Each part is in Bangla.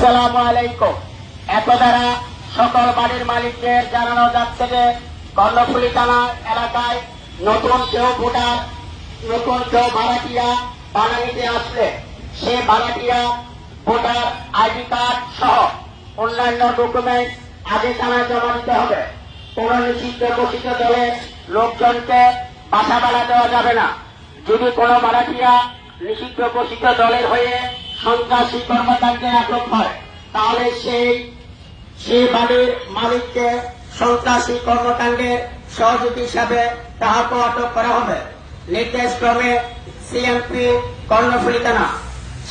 আসসালামু আলাইকুম। এত দ্বারা সকল বাড়ির মালিকদের জানানো যাচ্ছে যে কর্ণফুলী থানা এলাকায় নতুন কেউ ভোটার, নতুন কেউ ভাড়াটিয়া ভাড়া নিতে আসলে সে ভাড়াটিয়া ভোটার আইডি কার্ড সহ অন্যান্য ডকুমেন্ট আগে থানায় জমা দিতে হবে। কোন নিষিদ্ধ ঘোষিত দলের লোকজনকে বাসা ভাড়া দেওয়া যাবে না। যদি কোনো ভাড়াটিয়া নিষিদ্ধ ঘোষিত দলের হয়ে সন্ত্রাসী কর্মকাণ্ডে আটক হয় তাহলে সেই বাড়ির মালিককে সন্ত্রাসী কর্মকাণ্ডের সহযোগী হিসাবে তাহাকে আটক করা হবে। নির্দেশক্রমে সিএমপি কর্ণফুলী থানা।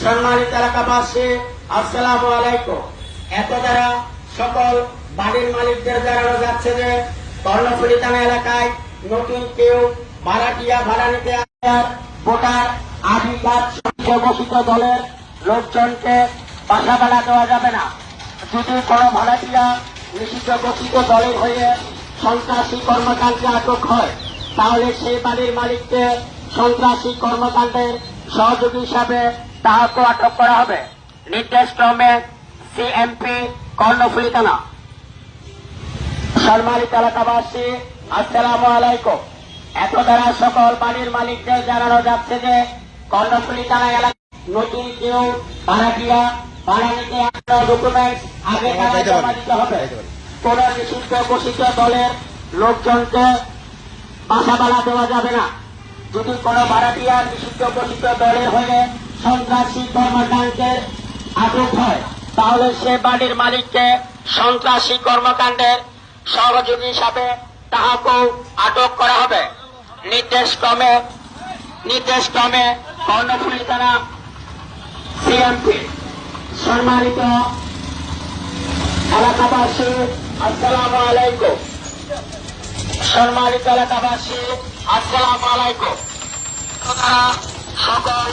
সম্মানিত এলাকাবাসী, আসসালামু আলাইকুম। এত দ্বারা সকল বাড়ির মালিকদের জানানো যাচ্ছে যে কর্ণফুলী থানা এলাকায় নতুন কেউ ভাড়াটিয়া ভাড়া নিতে ভোটার আইডি কার্ড ঘোষিত দলের লোকজনকে বাসা ভাড়া দেওয়া যাবে না। যদি কোনো ভাড়াটিয়া নিষিদ্ধ ঘোষিত দলের হয়ে সন্ত্রাসী কর্মকাণ্ডে আটক হয় তাহলে সেই বাড়ির মালিককে সন্ত্রাসী কর্মকাণ্ডের সহযোগী হিসাবে তাহাকে আটক করা হবে। নির্দেশক্রমে সিএমপি কর্ণফুলী থানা। সম্মানিত এলাকাবাসী, আসসালামু আলাইকুম। এত দ্বারা সকল বাড়ির মালিকদের জানানো যাচ্ছে যে কর্ণফুলী থানা এলাকায় নতুন কেউ ভাড়াটিয়া ভাড়া নিতে ডকুমেন্ট আগে থানায় জমা দিতে হবে। কোন নিষিদ্ধ ঘোষিত দলের লোকজনকে বাসা ভাড়া দেওয়া যাবে না। যদি কোনো ভাড়াটিয়া নিষিদ্ধ ঘোষিত দলের হয়ে সন্ত্রাসী কর্মকাণ্ডের আটক হয় তাহলে সে বাড়ির মালিককে সন্ত্রাসী কর্মকাণ্ডের সহযোগী হিসাবে তাহাকেও আটক করা হবে। নির্দেশক্রমে কর্ণফুলী থানা সিএমপি। সম্মানিত এলাকাবাসী, আসসালামু আলাইকুম। সম্মানিত এলাকাবাসী, আসসালামু আলাইকুম। সকল